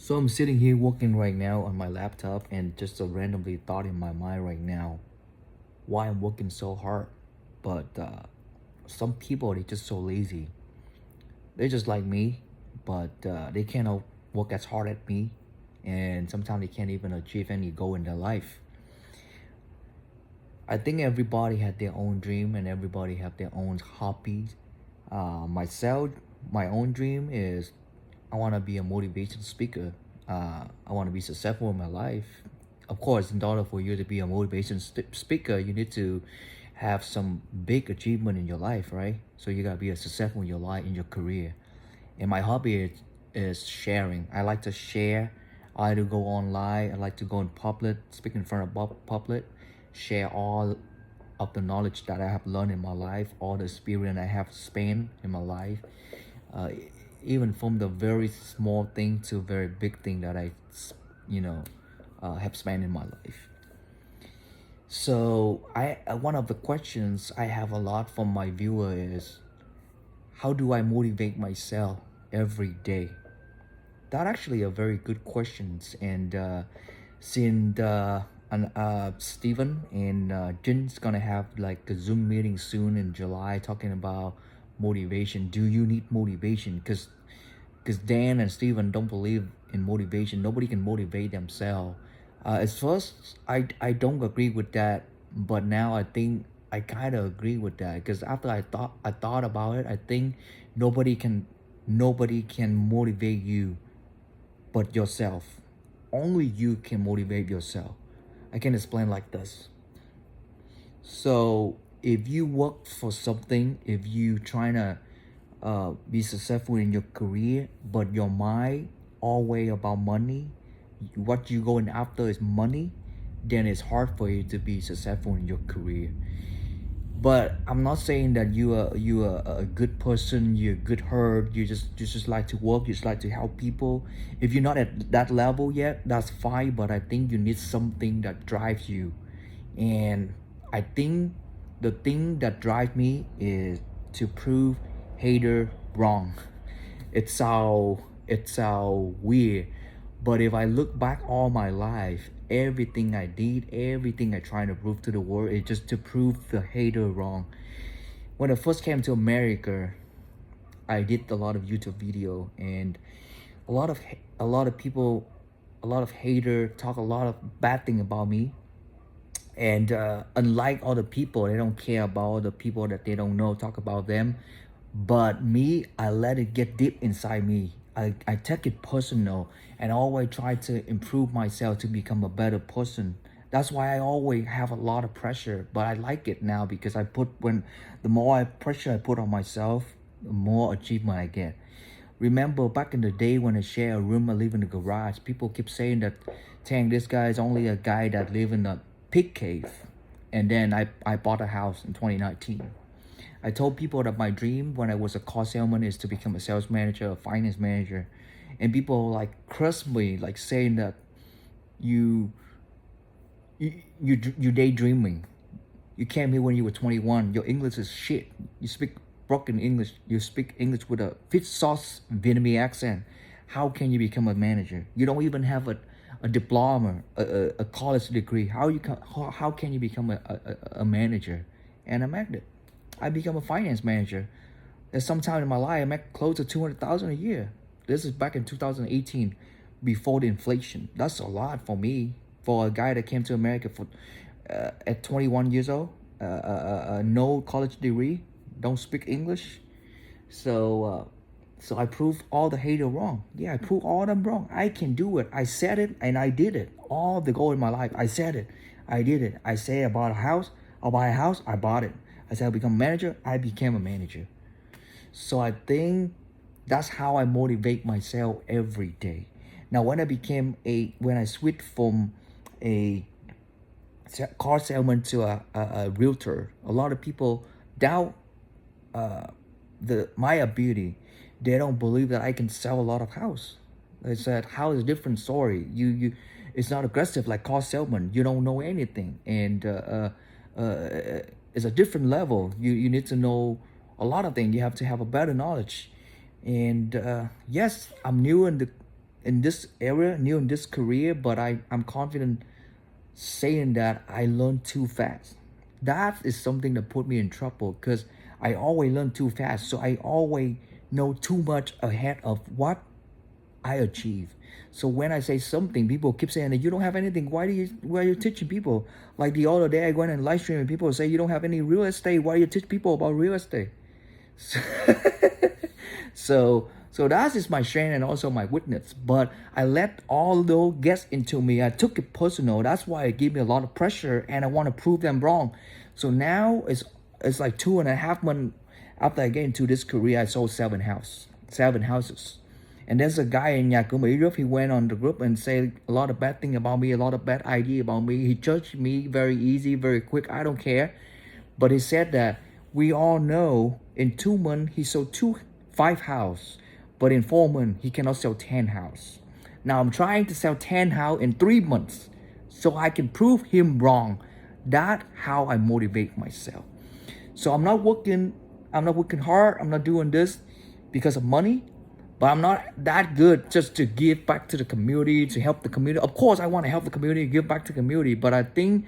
So I'm sitting here working right now on my laptop and just a randomly thought in my mind right now why I'm working so hard. But some people they just so lazy. They're just like me, but they cannot work as hard as me, and sometimes they can't even achieve any goal in their life. I think everybody had their own dream and everybody have their own hobbies. Myself, my own dream is I want to be a motivation speaker. I want to be successful in my life. Of course, in order for you to be a motivation speaker, you need to have some big achievement in your life, right? So you gotta be a successful in your life, in your career. And my hobby is sharing. I like to share. I like to go online. I like to go in public, speak in front of public, share all of the knowledge that I have learned in my life, all the experience I have spent in my life, uh, even from the very small thing to very big thing that you know, have spent in my life. So one of the questions I have a lot from my viewer is, how do I motivate myself every day? That actually a very good questions. And since Steven and Jin's gonna have like a Zoom meeting soon in July talking about motivation. Do you need motivation? Because Dan and Steven don't believe in motivation. Nobody can motivate themselves. At first, I don't agree with that, but now I think I kind of agree with that because after I thought about it, I think nobody can nobody can motivate you but yourself. Only you can motivate yourself. I can explain like this. So if you work for something, if you trying to be successful in your career, but your mind always about money, what you going after is money, then it's hard for you to be successful in your career. But I'm not saying that you are a good person, you're a good heart, you just like to work, you just like to help people. If you're not at that level yet, that's fine. But I think you need something that drives you, and I think the thing that drives me is to prove hater wrong. It's so weird, but if I look back all my life, everything I did, everything I tried to prove to the world is just to prove the hater wrong. When I first came to America, I did a lot of YouTube video, and a lot of people, a lot of hater talk a lot of bad thing about me. And unlike other people, they don't care about the people that they don't know, talk about them. But me, I let it get deep inside me. I take it personal and always try to improve myself to become a better person. That's why I always have a lot of pressure, but I like it now because the more pressure I put on myself, the more achievement I get. Remember back in the day when I share a room, I live in the garage, people keep saying that, Tang, this guy is only a guy that live in a pig cave. And then I bought a house in 2019. I told people that my dream when I was a car salesman is to become a sales manager, a finance manager. And people like curse me, like saying that you you daydreaming. You came here when you were 21. Your English is shit. You speak broken English. You speak English with a fish sauce Vietnamese accent. How can you become a manager? You don't even have a diploma, a college degree. How can you become a manager? And I'm at it. I become a finance manager. At some time in my life, I make close to 200,000 a year. This is back in 2018, before the inflation. That's a lot for me, for a guy that came to America for at 21 years old, no college degree, don't speak English. So I proved all the hater wrong. Yeah, I proved all of them wrong. I can do it. I said it and I did it. All the goal in my life, I said it. I did it. I say I bought a house. I'll buy a house. I bought it. I said I'll become a manager. I became a manager. So I think that's how I motivate myself every day. Now, when I switched from a car salesman to a realtor, a lot of people doubt my ability. They don't believe that I can sell a lot of house. They said, "How is a different story? It's not aggressive like car salesman. You don't know anything, and it's a different level. You need to know a lot of things. You have to have a better knowledge." And yes, I'm new in in this area, new in this career, but I'm confident saying that I learn too fast. That is something that put me in trouble because I always learn too fast. So I always know too much ahead of what I achieve. So when I say something, people keep saying that you don't have anything. Why are you teaching people? Like the other day, I went and live stream and people say you don't have any real estate. Why do you teach people about real estate? So that is my strength and also my weakness. But I let all those get into me. I took it personal. That's why it gave me a lot of pressure, and I want to prove them wrong. So now it's like 2.5 months after I get into this career, I sold seven houses. And there's a guy in Nhà cũng, Group. He went on the group and said a lot of bad thing about me, a lot of bad idea about me. He judged me very easy, very quick. I don't care. But he said that we all know in 2 months he sold 5 house, but in 4 months he cannot sell 10 house. Now I'm trying to sell 10 house in 3 months, so I can prove him wrong. That's how I motivate myself. So I'm not working hard. I'm not doing this because of money. But I'm not that good just to give back to the community, to help the community. Of course, I want to help the community, give back to the community. But I think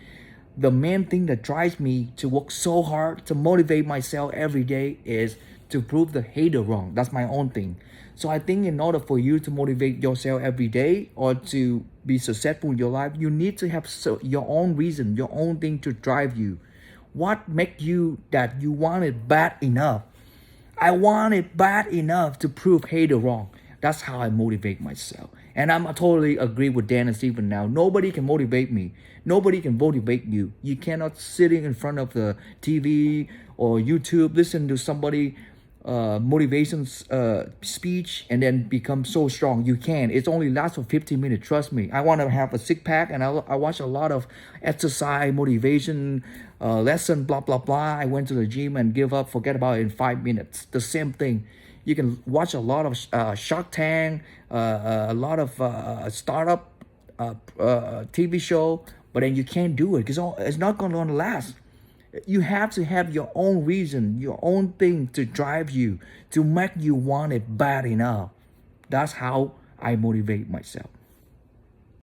the main thing that drives me to work so hard, to motivate myself every day is to prove the hater wrong. That's my own thing. So I think in order for you to motivate yourself every day or to be successful in your life, you need to have your own reason, your own thing to drive you. What makes you that you want it bad enough? I want it bad enough to prove hater wrong. That's how I motivate myself. And I'm totally agree with Dan and Steven now. Nobody can motivate me. Nobody can motivate you. You cannot sitting in front of the TV or YouTube, listen to somebody motivation speech and then become so strong. You can. It's only lasts for 15 minutes. Trust me. I want to have a six pack, and I watch a lot of exercise motivation lesson. Blah blah blah. I went to the gym and give up. Forget about it in 5 minutes. The same thing. You can watch a lot of Shark Tank, a lot of startup TV show, but then you can't do it because it's not going to last. You have to have your own reason, your own thing to drive you, to make you want it bad enough. That's how I motivate myself.